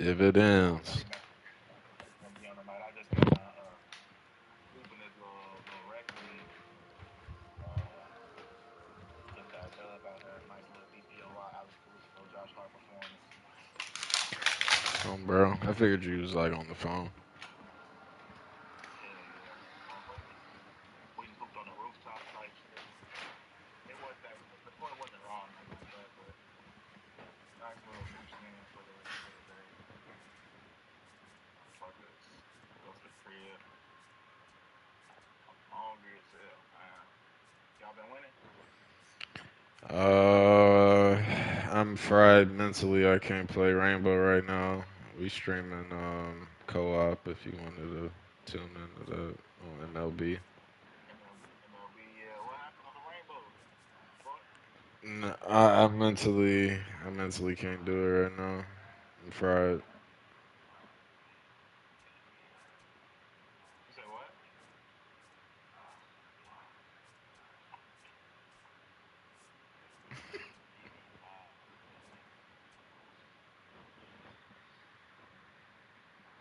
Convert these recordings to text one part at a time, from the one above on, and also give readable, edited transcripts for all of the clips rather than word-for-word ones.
Dividends. Oh, bro. I figured you was like on the phone. Uh, I'm fried mentally. I can't play Rainbow right now. We streaming co-op if you wanted to tune into the on MLB. I mentally can't do it right now. I'm fried.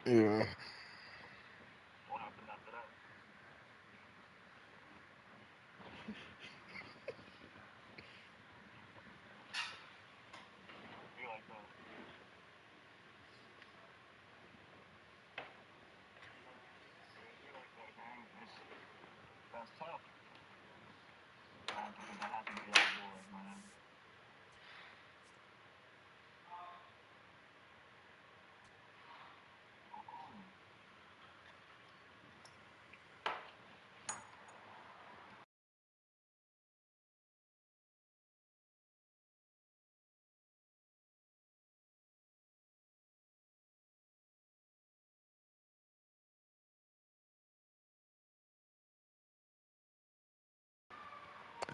Yeah.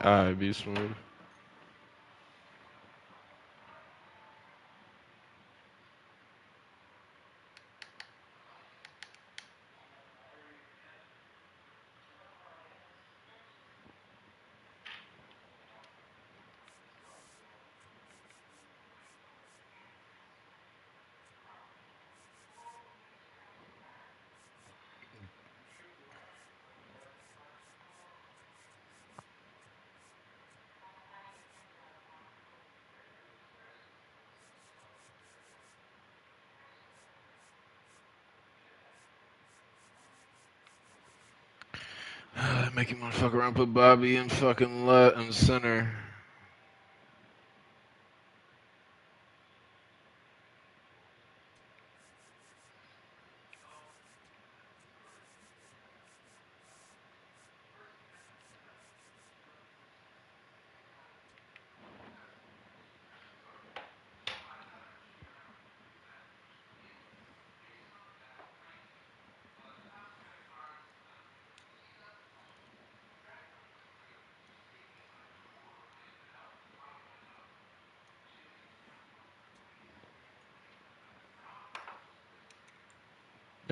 Alright, be smooth. Make him wanna fuck around, put Bobby in fucking left and center.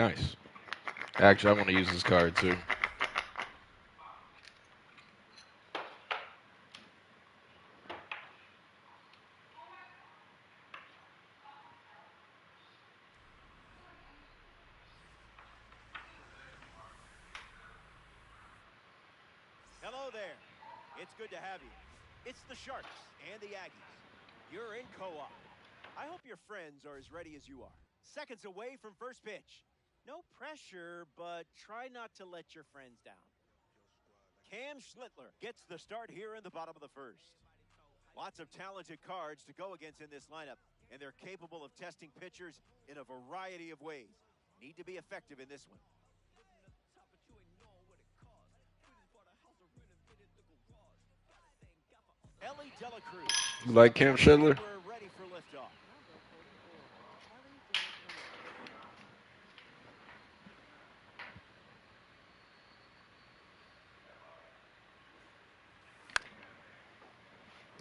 Nice. Actually, I want to use this card too. Hello there. It's good to have you. It's the Sharks and the Aggies. You're in co-op. I hope your friends are as ready as you are. Seconds away from first pitch. No pressure, but try not to let your friends down. Cam Schlittler gets the start here in the bottom of the first. Lots of talented cards to go against in this lineup, and they're capable of testing pitchers in a variety of ways. Need to be effective in this one. Ellie Delacruz You like steps Cam on the mound. Schindler? We're ready for liftoff.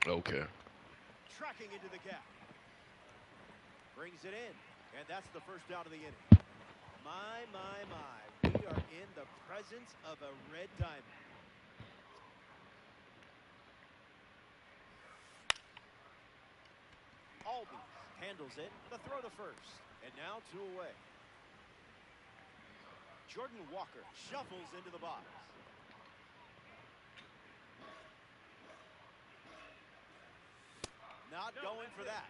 Okay. Tracking into the gap. Brings it in. And that's the first out of the inning. My, my, my. We are in the presence of a red diamond. Albies handles it. The throw to first. And now 2 away. Jordan Walker shuffles into the box. Not going for that.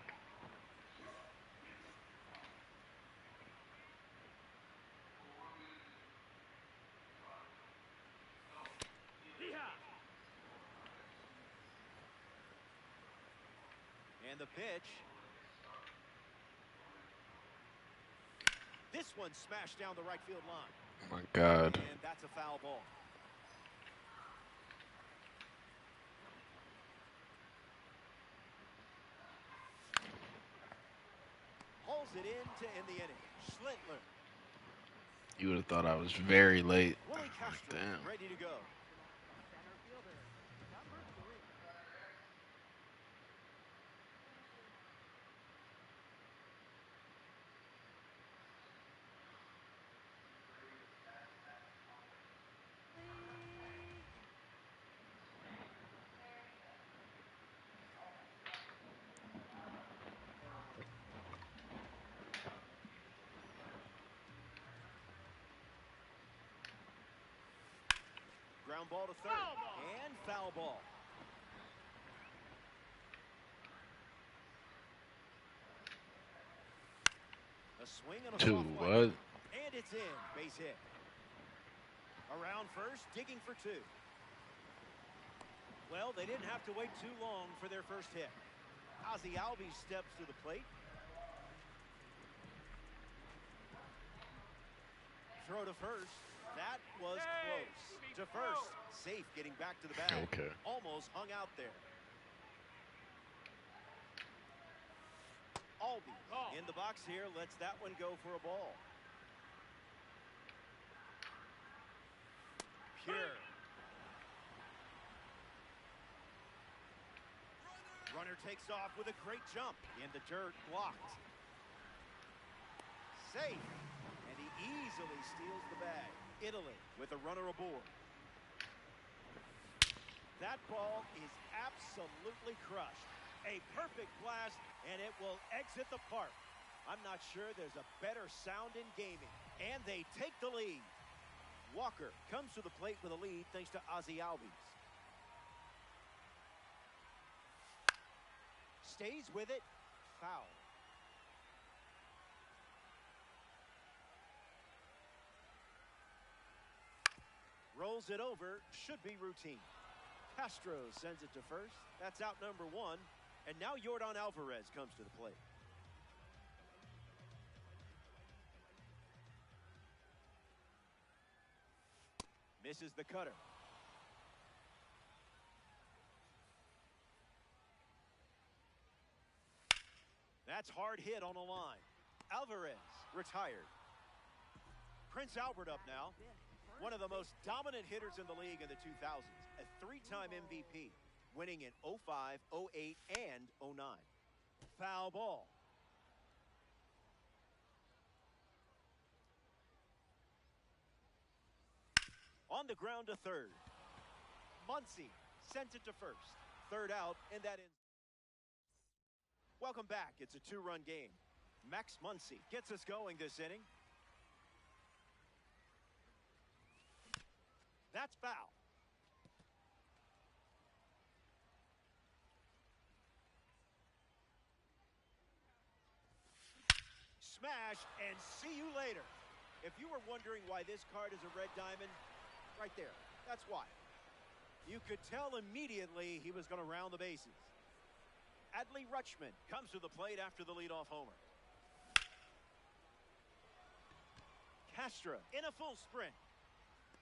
And the pitch. This one smashed down the right field line. Oh my God. And that's a foul ball. Hauls it in to end the inning. Schlittler. You would have thought I was very late. Willie Castro Damn. ready to go. Ground ball to third. And foul ball. A swing and a Two, soft what? line. And it's in. Base hit. Around first, digging for 2. Well, they didn't have to wait too long for their first hit. Ozzie Albies steps to the plate. Throw to first. That was close. To first. Safe getting back to the bag. Okay. Almost hung out there. Albies in the box here. Lets that one go for a ball. Pure. Runner takes off with a great jump. In the dirt, blocked. Safe. And he easily steals the bag. Italy with a runner aboard. That ball is absolutely crushed. A perfect blast, and it will exit the park. I'm not sure there's a better sound in gaming. And they take the lead. Walker comes to the plate with a lead thanks to Ozzie Albies. Stays with it. Foul. Rolls it over. Should be routine. Castro sends it to first. That's out number 1. And now Yordan Alvarez comes to the plate. Misses the cutter. That's hard hit on a line. Alvarez retired. Prince Albert up now. One of the most dominant hitters in the league in the 2000s. A 3-time MVP. Winning in 05, 08, and 09. Foul ball. On the ground to third. Muncy sends it to first. Third out, and that ends. Welcome back. It's a 2-run game. Max Muncy gets us going this inning. That's foul. Smash, and see you later. If you were wondering why this card is a red diamond, right there, that's why. You could tell immediately he was going to round the bases. Adley Rutschman comes to the plate after the leadoff homer. Castro in a full sprint.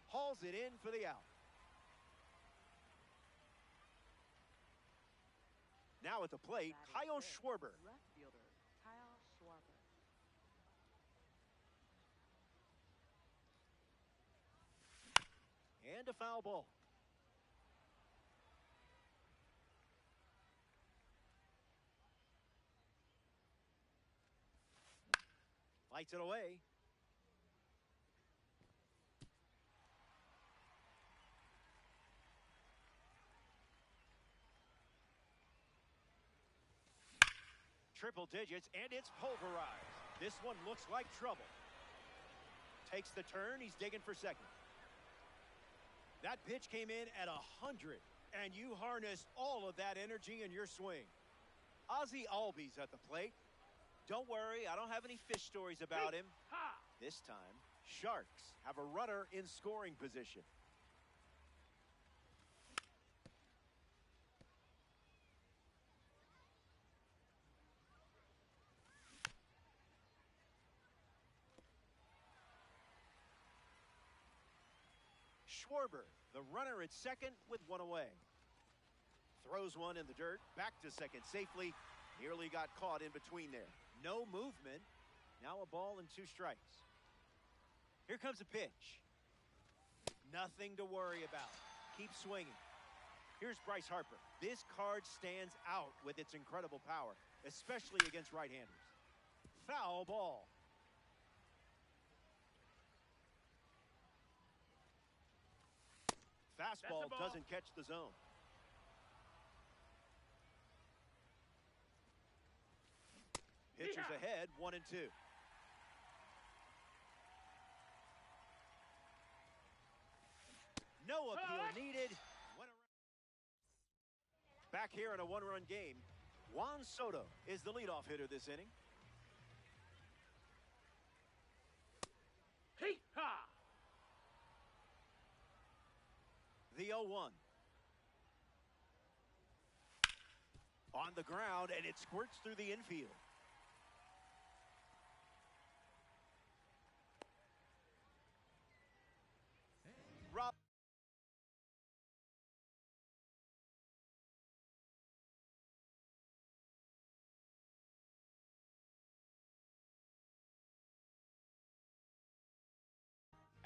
Hauls it in for the out. Now at the plate, Kyle Schwarber. Left fielder, Kyle Schwarber. And a foul ball. Lights it away. Triple digits, and it's pulverized. This one looks like trouble. Takes the turn. He's digging for second. That pitch came in at 100, and you harnessed all of that energy in your swing. Ozzie Albies at the plate. Don't worry, I don't have any fish stories about him. This time, Sharks have a runner in scoring position. Schwarber, the runner at second with one away. Throws one in the dirt, back to second safely. Nearly got caught in between there. No movement. Now a ball and 2 strikes. Here comes a pitch. Nothing to worry about. Keep swinging. Here's Bryce Harper. This card stands out with its incredible power, especially against right-handers. Foul ball. Fastball doesn't catch the zone. Pitchers ahead, 1-2. No appeal needed. Back here in a 1-run game, Juan Soto is the leadoff hitter this inning. The 0-1. On the ground, and it squirts through the infield. Rob.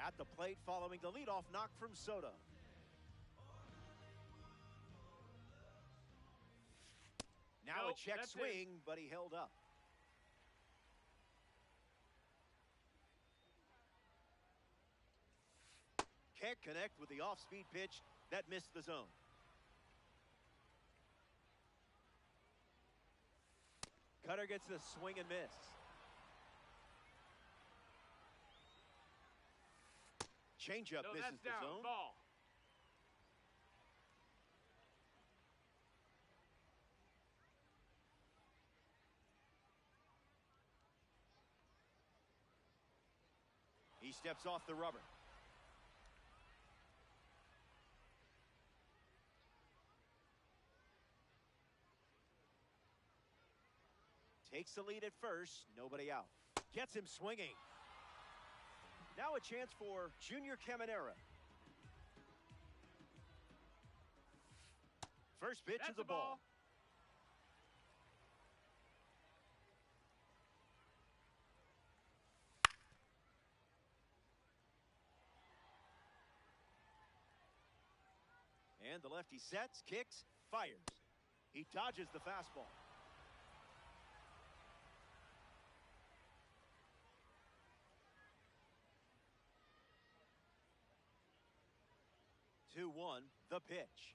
At the plate following the leadoff knock from Soto. Now a check swing, but he held up. Can't connect with the off-speed pitch that missed the zone. Cutter gets the swing and miss. Changeup misses the zone. Ball. He steps off the rubber. Takes the lead at first, nobody out. Gets him swinging. Now a chance for Junior Caminera. First pitch is a ball. And the lefty sets, kicks, fires. He dodges the fastball. Two, 2-1, the pitch.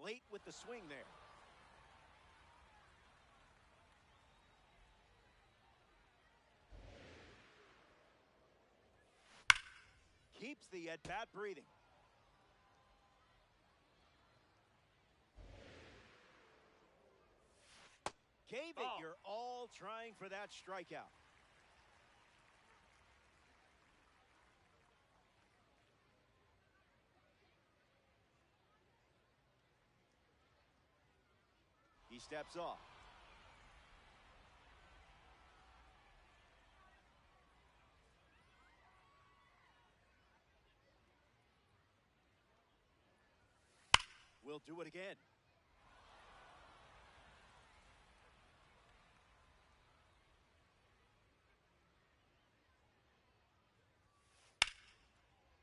Late with the swing there. Keeps the at-bat breathing. Gave it your all trying for that strikeout. He steps off. We'll do it again.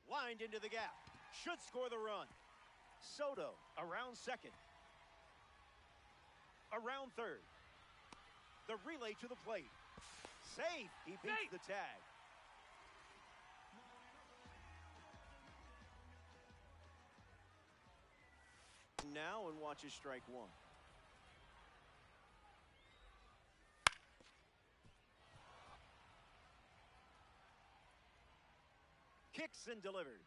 Lined into the gap. Should score the run. Soto around second. Around third. The relay to the plate. Safe. He beats the tag. Now and watches strike one. Kicks and delivers.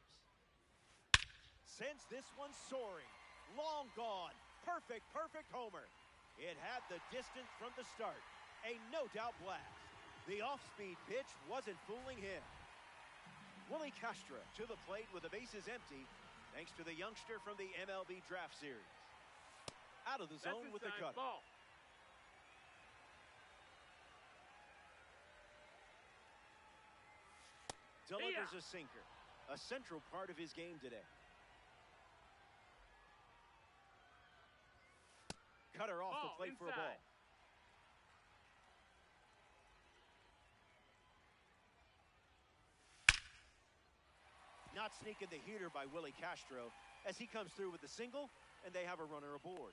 Sends this one soaring. Long gone. Perfect homer. It had the distance from the start. A no-doubt blast. The off-speed pitch wasn't fooling him. Willie Castro to the plate with the bases empty, thanks to the youngster from the MLB draft series. Out of the zone with the cutter. Ball. Delivers a sinker. A central part of his game today. Cutter off the plate for a ball. Not sneaking the heater by Willie Castro as he comes through with the single, and they have a runner aboard.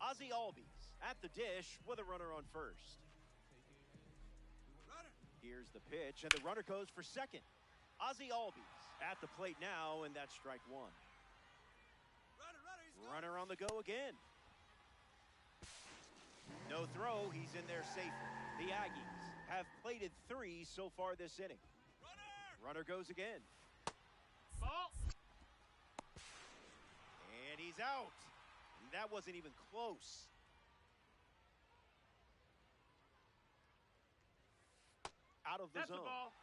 Ozzie Albies at the dish with a runner on first. Here's the pitch, and the runner goes for second. Ozzie Albies at the plate now, and that's strike one. Runner on the go again. No throw. He's in there safely. The Aggies have plated 3 so far this inning. Runner goes again. Ball. And he's out. That wasn't even close. Out of the That's zone. a ball.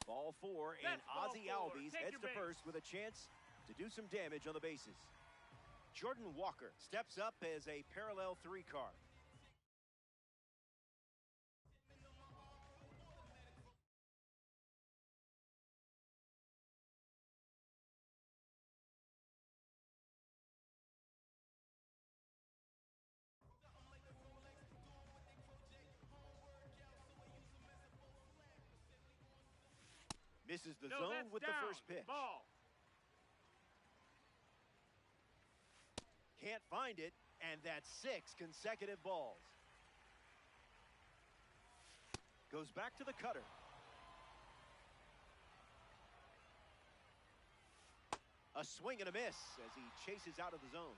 Ball 4, and That's ball Ozzie 4. Albies Take heads your to base. first with a chance to do some damage on the bases. Jordan Walker steps up as a parallel 3 card. Misses the No, zone that's with down. the first pitch. Ball. Can't find it, and that's 6 consecutive balls. Goes back to the cutter. A swing and a miss as he chases out of the zone.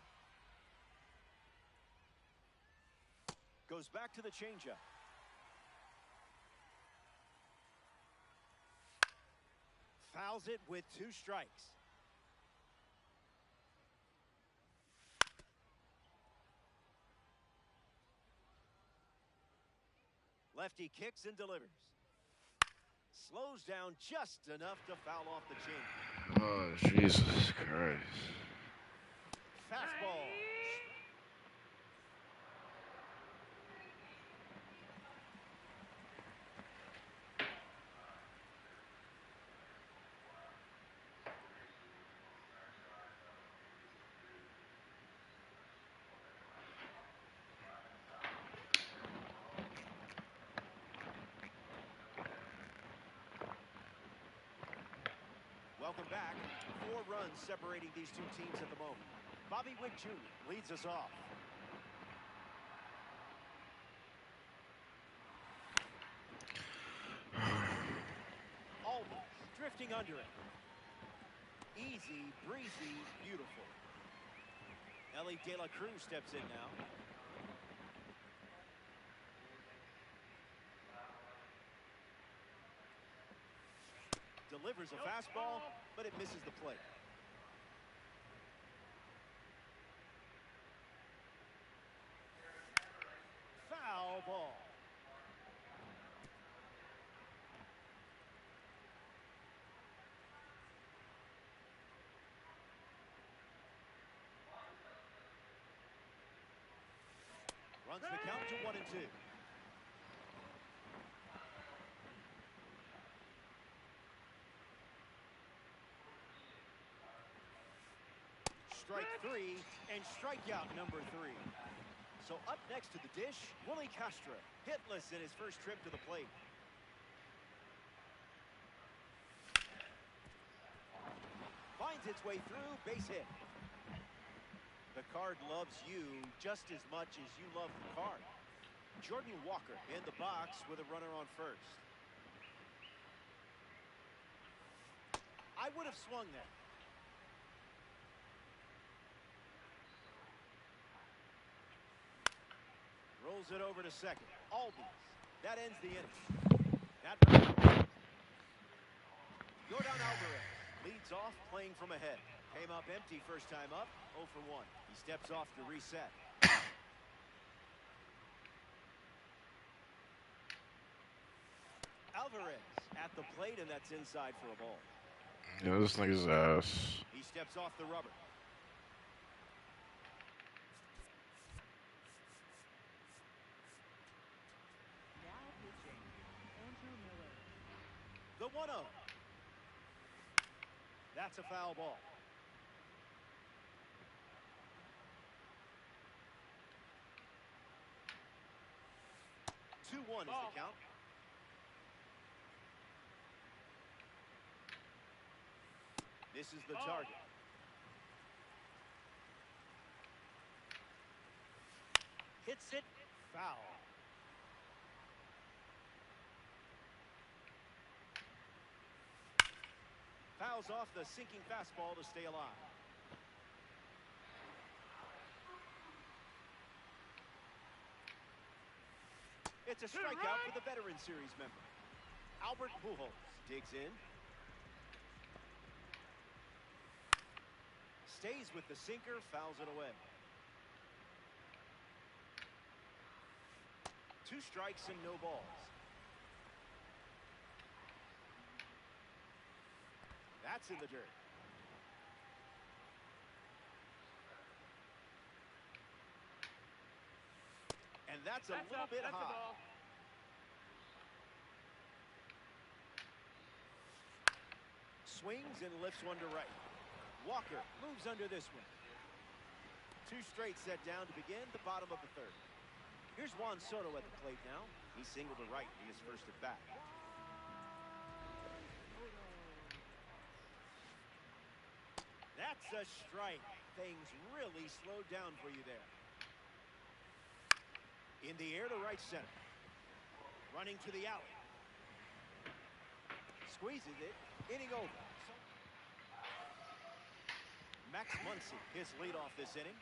Goes back to the changeup. Fouls it with 2 strikes. Lefty kicks and delivers. Slows down just enough to foul off the chin. Oh, Jesus Christ. Fastball. Welcome back. 4 runs separating these 2 teams at the moment. Bobby Witt Jr. leads us off. Always drifting under it. Easy, breezy, beautiful. Ellie De La Cruz steps in now. Delivers a fastball, but it misses the plate. Foul ball. Runs the count to 1-2. Strike 3 and strikeout number 3. So up next to the dish, Willie Castro, hitless in his first trip to the plate. Finds its way through, base hit. The card loves you just as much as you love the card. Jordan Walker in the box with a runner on first. I would have swung there. Drills it over to second. Albies. That ends the inning. That Jordan Alvarez leads off playing from ahead. Came up empty first time up, 0 for 1. He steps off to reset. Alvarez at the plate, and that's inside for a ball. Yeah, this nigga's ass. He steps off the rubber. Now pitching, Andrew Miller. The 1-0. That's a foul ball. 2-1 is the count. This is the target. Hits it. Foul. Fouls off the sinking fastball to stay alive. It's a strikeout for the Veteran Series member. Albert Pujols digs in. Stays with the sinker, fouls it away. 2 strikes and no balls. That's in the dirt. And that's a little bit high. Swings and lifts one to right. Walker moves under this one. 2 straight set down to begin the bottom of the 3rd. Here's Juan Soto at the plate now. He singled to right in his first at bat. That's a strike. Things really slowed down for you there. In the air to right center. Running to the alley. Squeezes it. Inning over. Max Muncy, his leadoff this inning.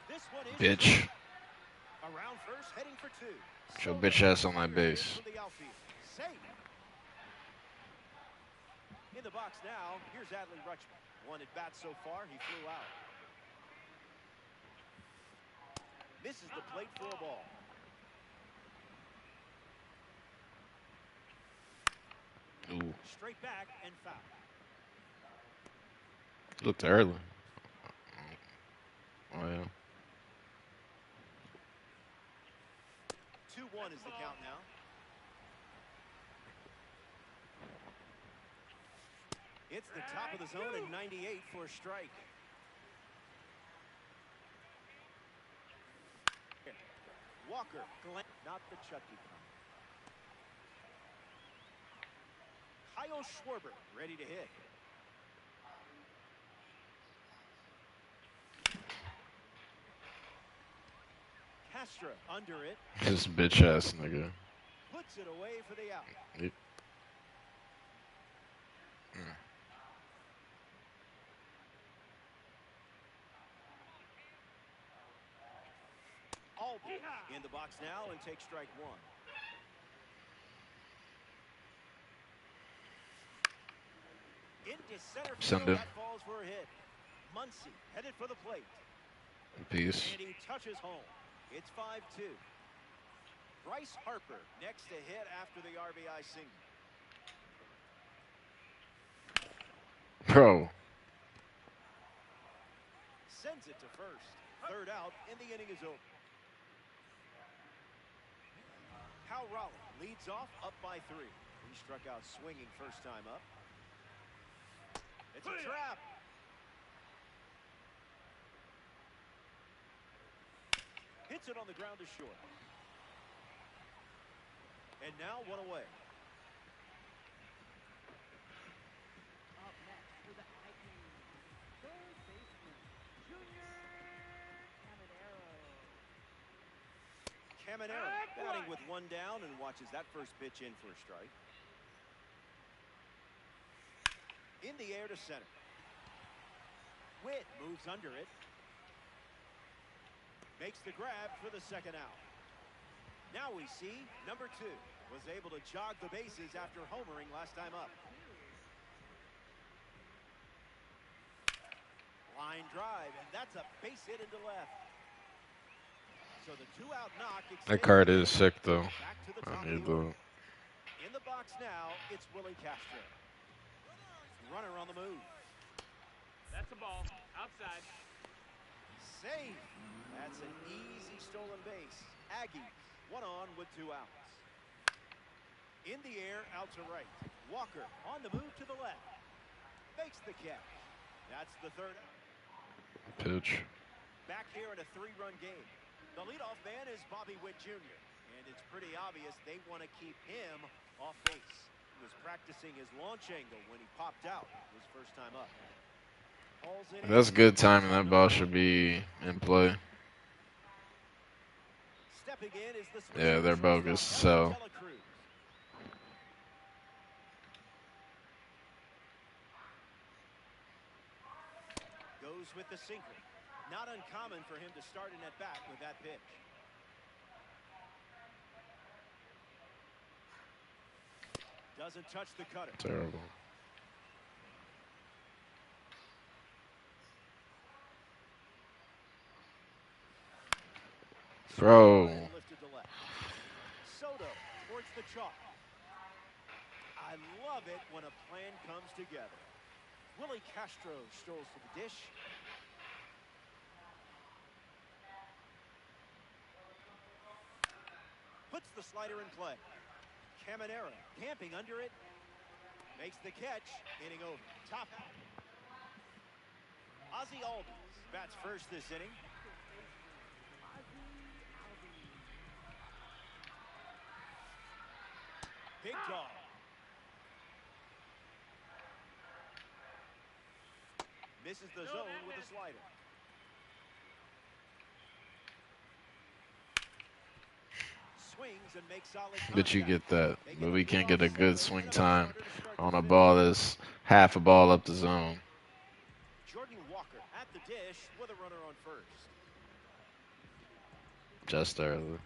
This one is Bitch. around first, heading for 2. Get your bitch ass on my base. Safe. In the box now, here's Adley Rutschman. 1 at bat so far, he flew out. Misses the plate for a ball. Ooh. Straight back and foul. Looked early. Oh, yeah. 2-1 is the count now. It's the top of the zone and 98 for a strike. Walker, Glenn, not the Chucky kind. Kyle Schwarber ready to hit. Castro under it. This bitch ass nigga. Puts it away for the out. Yep. Albies in the box now and takes strike 1. Into center Send field, him. that falls for a hit. Muncy headed for the plate. Peace. And he touches home. It's 5-2. Bryce Harper next to hit after the RBI single. Bro. Sends it to first. 3rd out, and the inning is over. Cal Raleigh leads off up by 3. He struck out swinging first time up. It's a trap. Hits it on the ground to short. And now 1 away. Up next for the Vikings, third baseman, Junior Caminero batting with one down and watches that first pitch in for a strike. In the air to center. Witt moves under it. Makes the grab for the second out. Now we see number 2 was able to jog the bases after homering last time up. Line drive, and that's a base hit into left. So the 2-out knock. That card is sick though. Back to the I top of need the order. the. In the box now, it's Willie Castro. Runner on the move. That's a ball. Outside. Safe. That's an easy stolen base. Aggies, 1 on with 2 outs. In the air, out to right. Walker on the move to the left. Makes the catch. That's the third out. Pitch. Back here in a 3-run game. The leadoff man is Bobby Witt Jr. And it's pretty obvious they want to keep him off base. He was practicing his launch angle when he popped out his first time up. That's good timing. That ball should be in play. Stepping in is the Yeah, they're bogus. So goes with the sinker. Not uncommon for him to start an at bat with that pitch. Doesn't touch the cutter. terrible. Bro. Lifted to left. Soto towards the chalk. I love it when a plan comes together. Willie Castro strolls to the dish. Puts the slider in play. Caminero camping under it. Makes the catch. Inning over. Top out. Ozzie Albies bats first this inning. Big dog. Misses the zone with a slider. Swings and makes solid contact. But you get that. But we can't get a good swing time on a ball that's half a ball up the zone. Jordan Walker at the dish with a runner on first. Just early.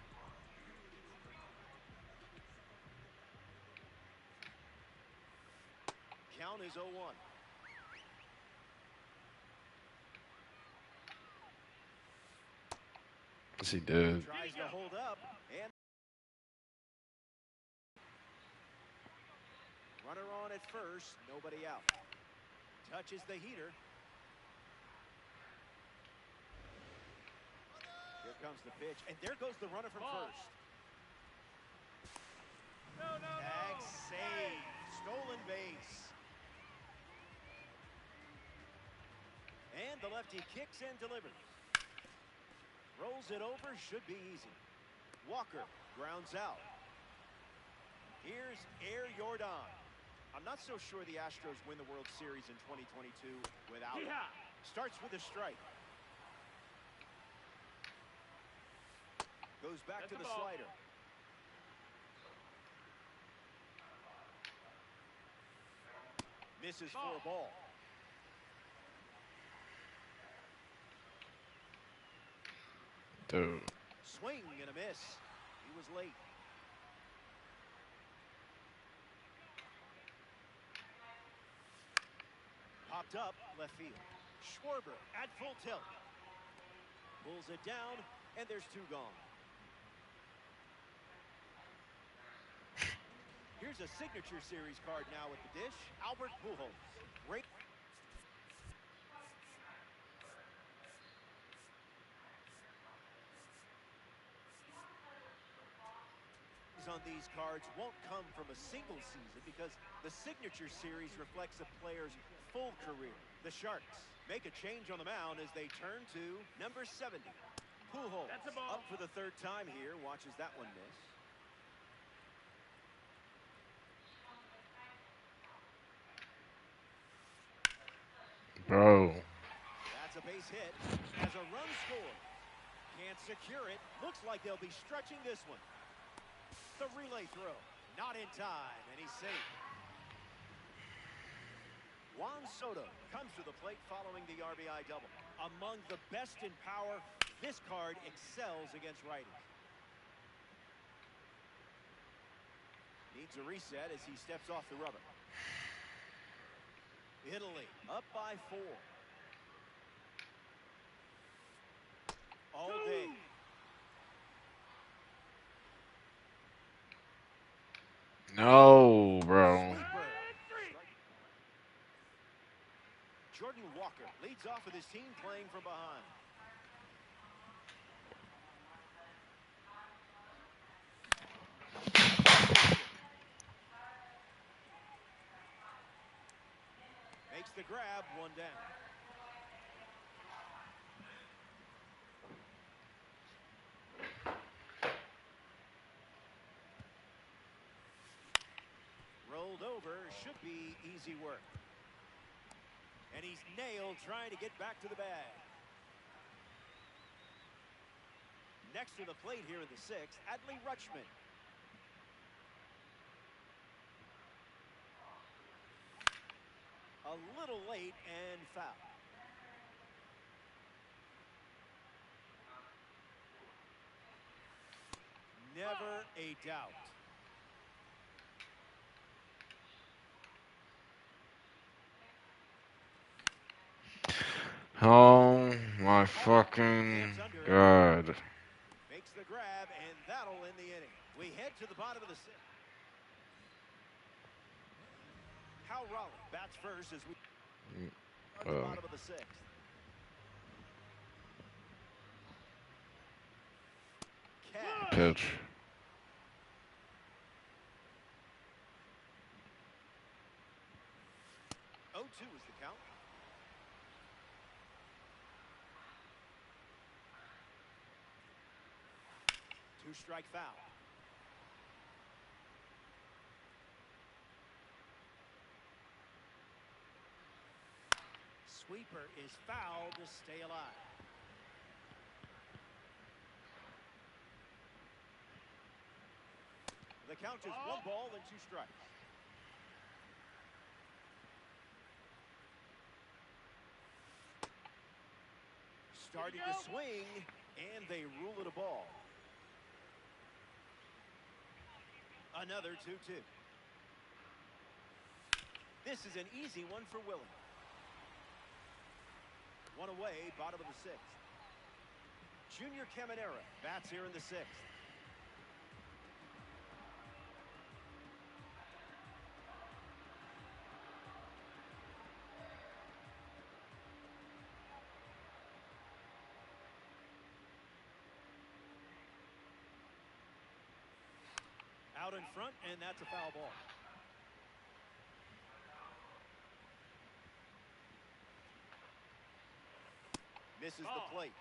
Count is 0-1. Yes, he did. Tries to hold up and runner on at first, nobody out. Touches the heater. Here comes the pitch, and there goes the runner from first. Tag save, stolen base. And the lefty kicks and delivers. Rolls it over, should be easy. Walker grounds out. Here's Air Jordan. I'm not so sure the Astros win the World Series in 2022 without him. Starts with a strike. Goes back to the slider. Misses for a ball. Dude. Swing and a miss. He was late. Popped up left field. Schwarber at full tilt. Pulls it down, and there's 2 gone. Here's a signature series card now at the dish. Albert Pujols. Great. On these cards won't come from a single season because the signature series reflects a player's full career. The Sharks make a change on the mound as they turn to number 70. Pujols up for the 3rd time here. Watches that one miss. Bro. That's a base hit as a run scored. Can't secure it. Looks like they'll be stretching this one. The relay throw. Not in time, and he's safe. Juan Soto comes to the plate following the RBI double. Among the best in power, this card excels against righties. Needs a reset as he steps off the rubber. Italy up by 4. All day. No, bro. Jordan Walker leads off with his team playing from behind. Makes the grab, 1 down. Rolled over, should be easy work. And he's nailed trying to get back to the bag. Next to the plate here in the 6th, Adley Rutschman. A little late and foul. Never a doubt. Oh my fucking God. Makes the grab, and that'll end the inning. We head to the bottom of the 6th. Hal Raleigh bats first as we at the bottom of the 6th. Pitch. 0-2 is the count. Two-strike foul. Sweeper is fouled to stay alive. The count is 1 ball and 2 strikes. Starting to swing, and they rule it a ball. Another 2-2. This is an easy one for Willie. 1 away, bottom of the 6th. Junior Caminera bats here in the 6th. Out in front, and that's a foul ball. Misses the plate.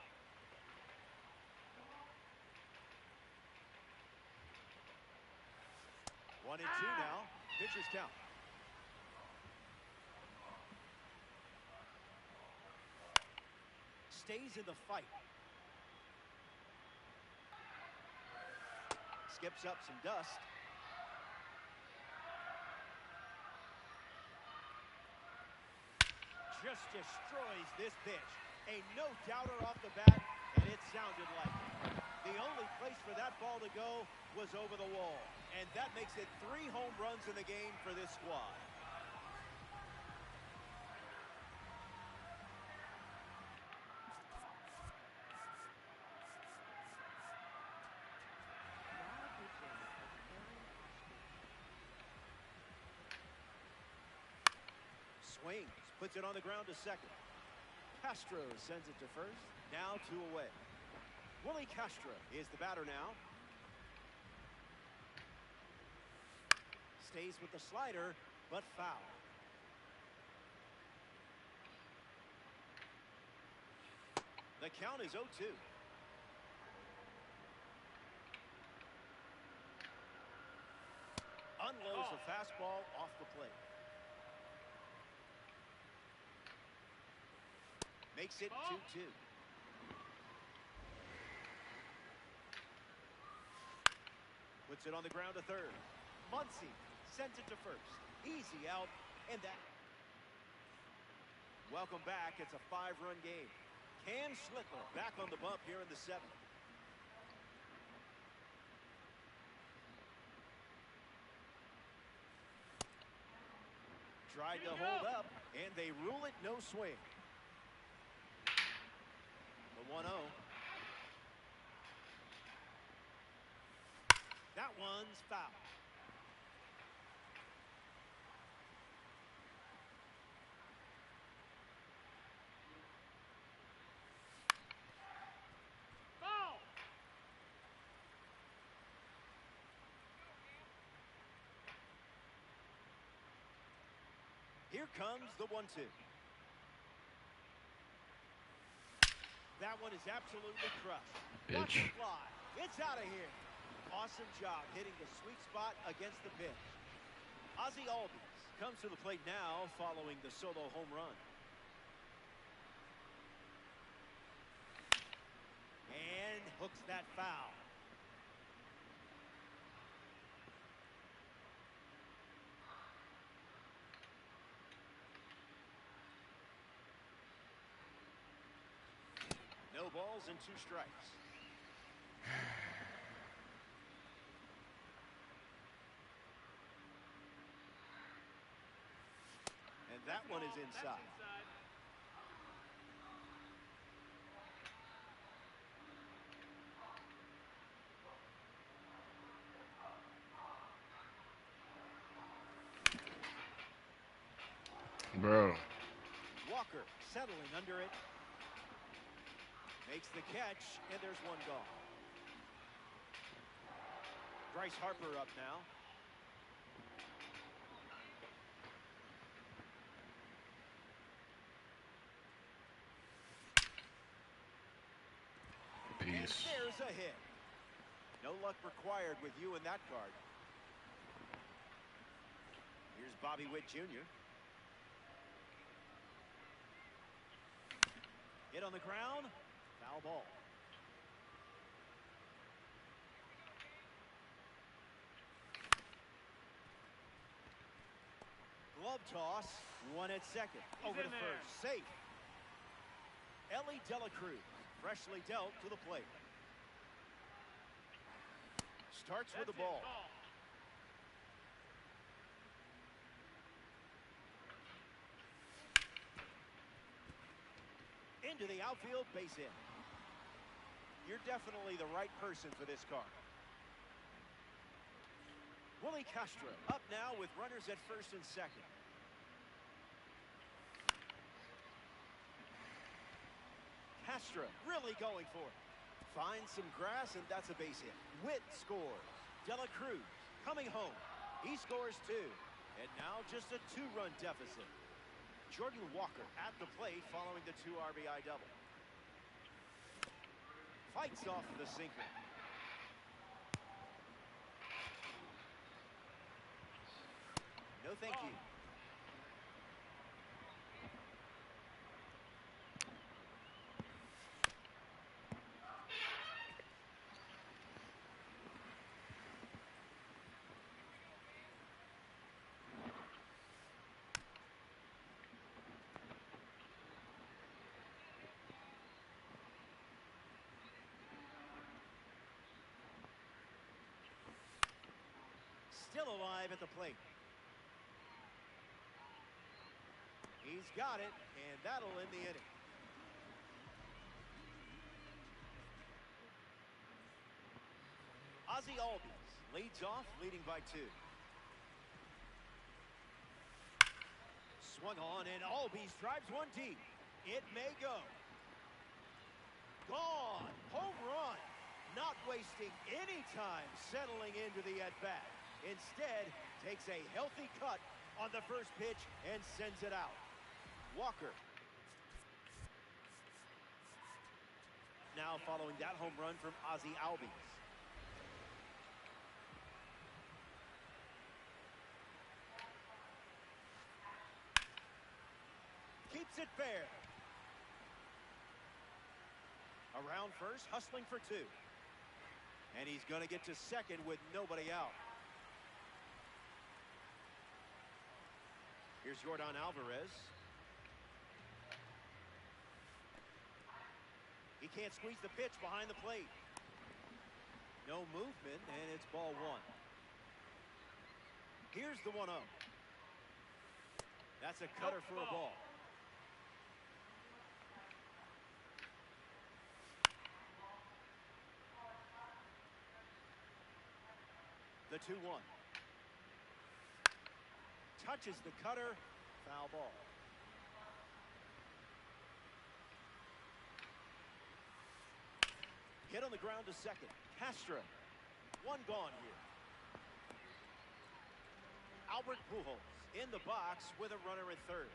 One and 2 now. Pitcher's count. Stays in the fight. Skips up some dust. Just destroys this pitch. A no-doubter off the bat, and it sounded like it. The only place for that ball to go was over the wall. And that makes it 3 home runs in the game for this squad. Swings, puts it on the ground to second. Castro sends it to first. Now 2 away. Willie Castro is the batter now. Stays with the slider, but foul. The count is 0-2. Unloads a fastball off the plate. Makes it 2-2. Puts it on the ground to third. Muncy sends it to first. Easy out, and that. Welcome back. It's a 5-run game. Cam Schlittler back on the bump here in the 7th. Tried to hold up, and they rule it no swing. The 1-0. That one's foul. Ball. Here comes the 1-2. That one is absolutely crushed. Watch it Bitch. fly. It's out of here. Awesome job hitting the sweet spot against the pitch. Ozzie Albies comes to the plate now following the solo home run. And hooks that foul. No balls and 2 strikes. And that one is That's inside. Bro. Walker settling under it. Makes the catch, and there's one gone. Bryce Harper up now. And Peace. there's a hit. No luck required with you in that card. Here's Bobby Witt Jr. Hit on the ground. Foul ball. Glove toss. One at second. Over to in there. first. Safe. Ellie Dela Cruz. Freshly dealt to the plate. Starts with the ball. Into the outfield, base hit. You're definitely the right person for this car. Willie Castro up now with runners at first and second. Castro really going for it. Finds some grass, and that's a base hit. Witt scores. Dela Cruz coming home. He scores 2. And now just a 2-run deficit. Jordan Walker at the plate following the 2 RBI double. Fights off the sinker. No thank you. Still alive at the plate. He's got it, and that'll end the inning. Ozzie Albies leads off, leading by 2. Swung on, and Albies drives one deep. It may go. Gone. Home run. Not wasting any time settling into the at-bat. Instead, takes a healthy cut on the first pitch and sends it out. Walker. Now following that home run from Ozzie Albies. Keeps it fair. Around first, hustling for 2. And he's going to get to second with nobody out. Here's Jordan Alvarez. He can't squeeze the pitch behind the plate. No movement, and it's ball one. Here's the 1-0. That's a cutter for a ball. The 2-1. Touches the cutter. Foul ball. Hit on the ground to second. Castro. One gone here. Albert Pujols in the box with a runner at third.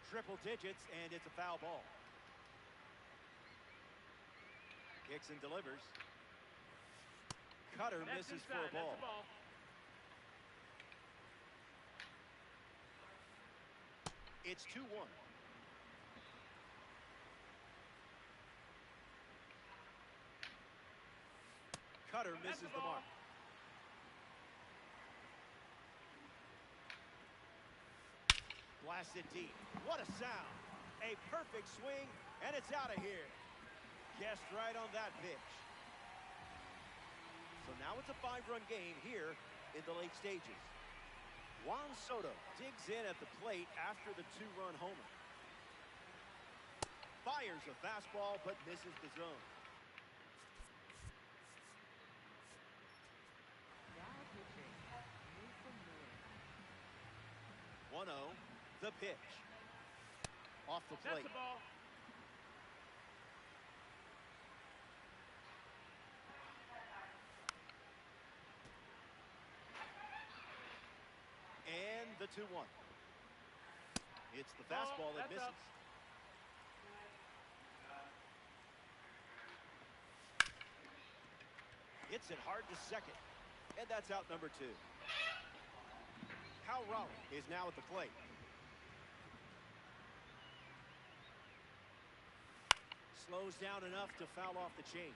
Triple digits, and it's a foul ball. Kicks and delivers. Cutter That's misses inside. for a ball. That's a ball. It's 2-1. Cutter misses the mark. Blasted deep. What a sound. A perfect swing, and it's out of here. Guessed right on that pitch. So now it's a 5-run game here in the late stages. Juan Soto digs in at the plate after the 2-run homer. Fires a fastball, but misses the zone. Now pitching, Nathan Miller. 1-0, the pitch. Off the plate. That's a ball. And the 2-1. It's the fastball that misses. Up. Hits it hard to second. And that's out number 2. Kyle Raleigh is now at the plate. Slows down enough to foul off the chain.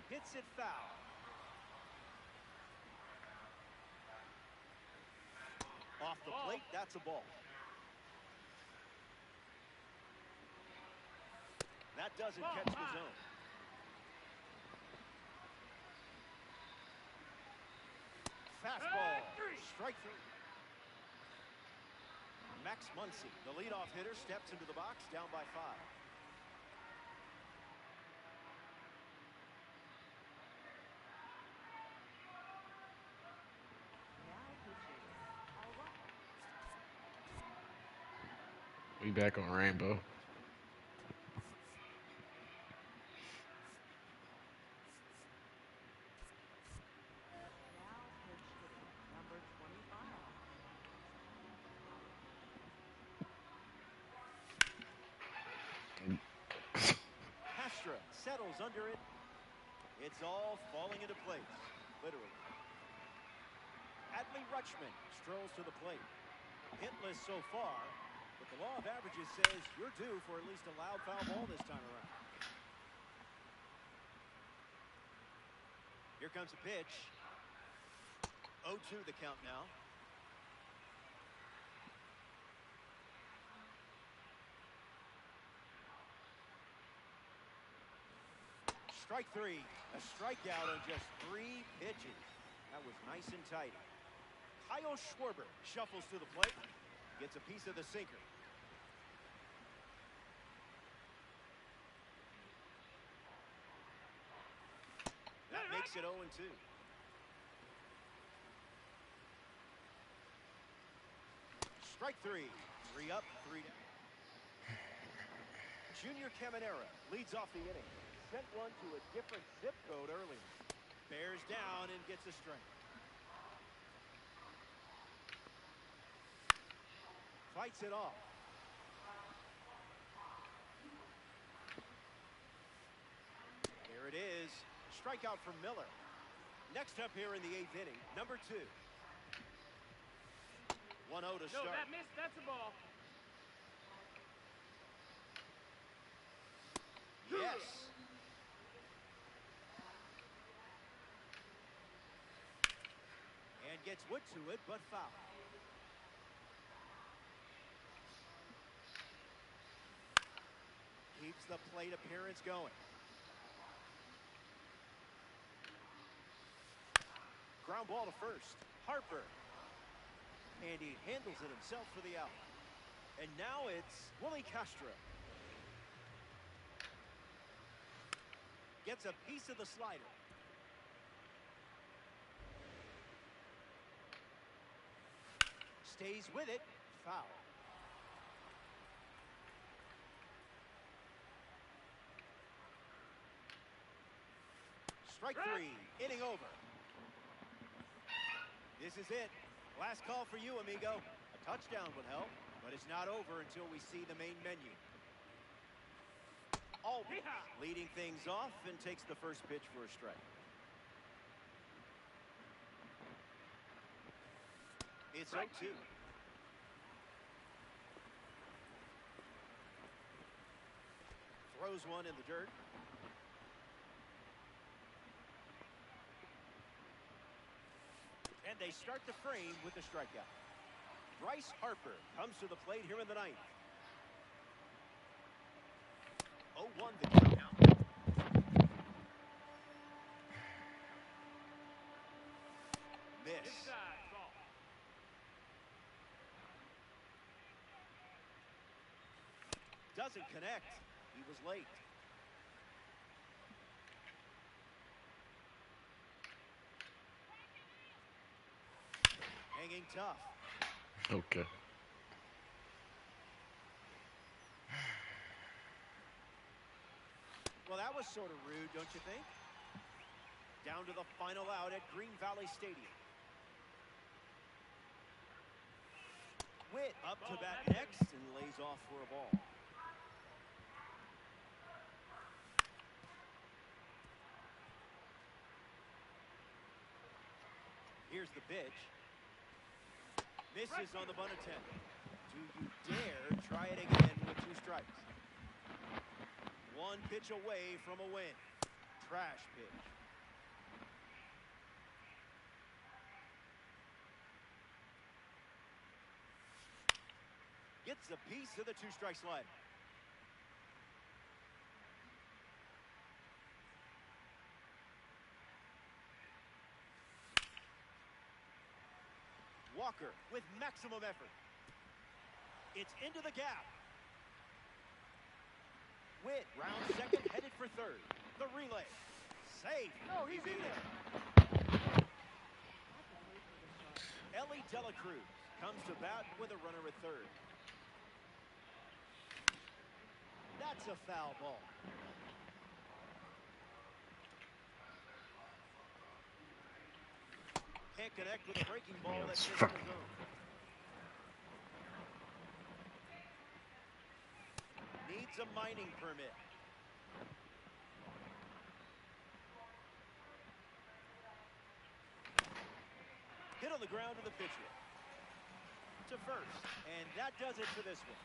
Hits it foul. Off the plate, that's a ball. That doesn't catch the zone. Fastball. Strike 3. Max Muncy, the leadoff hitter, steps into the box, down by 5. Now pitching, all right. We back on Rainbow. Now pitch hitting, number 25. Castro settles under it. It's all falling into place, literally. Adley Rutschman strolls to the plate. Hitless so far, but the law of averages says you're due for at least a loud foul ball this time around. Here comes a pitch. 0-2 the count now. Strike 3. A strikeout on just 3 pitches. That was nice and tight. Kyle Schwarber shuffles to the plate. Gets a piece of the sinker. That makes it 0-2. Strike 3. 3 up, 3 down. Junior Caminera leads off the inning. Sent one to a different zip code earlier. Bears down and gets a strike. Fights it off. There it is. Strikeout from Miller. Next up here in the 8th inning, number 2. 1-0 to No, start. that missed. That's a ball. Yes. And gets Wood to it, but foul. Keeps the plate appearance going. Ground ball to first. Harper. And he handles it himself for the out. And now it's Willie Castro. Gets a piece of the slider. Stays with it. Foul. Strike three. Inning over. This is it. Last call for you, amigo. A touchdown would help, but it's not over until we see the main menu. Always leading things off and takes the first pitch for a strike. It's 0-2. Throws one in the dirt. And they start the frame with the strikeout. Bryce Harper comes to the plate here in the ninth. 0-1 the count. Miss. Inside ball. Doesn't connect. He was late. Hanging tough. Okay. Well, that was sort of rude, don't you think? Down to the final out at Green Valley Stadium. Witt up to bat next and lays off for a ball. Here's the pitch. Misses on the bunt attempt. Do you dare try it again with two strikes? One pitch away from a win. Trash pitch. Gets a piece of the two-strike slider. Walker with maximum effort. It's into the gap. Witt round second, headed for third. The relay. Safe. No, he's in there. Ellie Dela Cruz comes to bat with a runner at third. That's a foul ball. Can't connect with a breaking ball that's in the zone. Needs a mining permit. Hit on the ground to the pitcher. To first. And that does it for this one.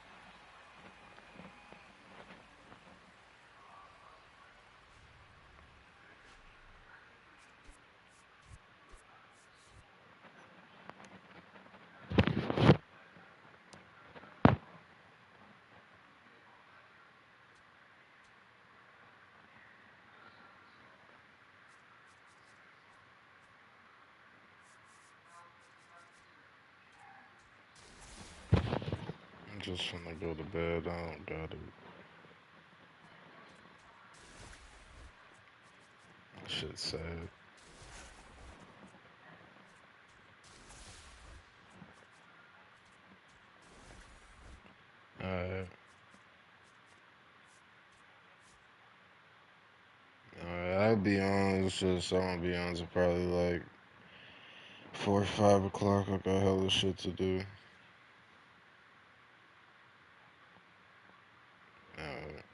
I'm just gonna go to bed. I don't got it. Shit's sad. Alright. Alright, I'll be on. It's just, I'm gonna be on to probably like 4 or 5 o'clock. I got hella shit to do. Alright.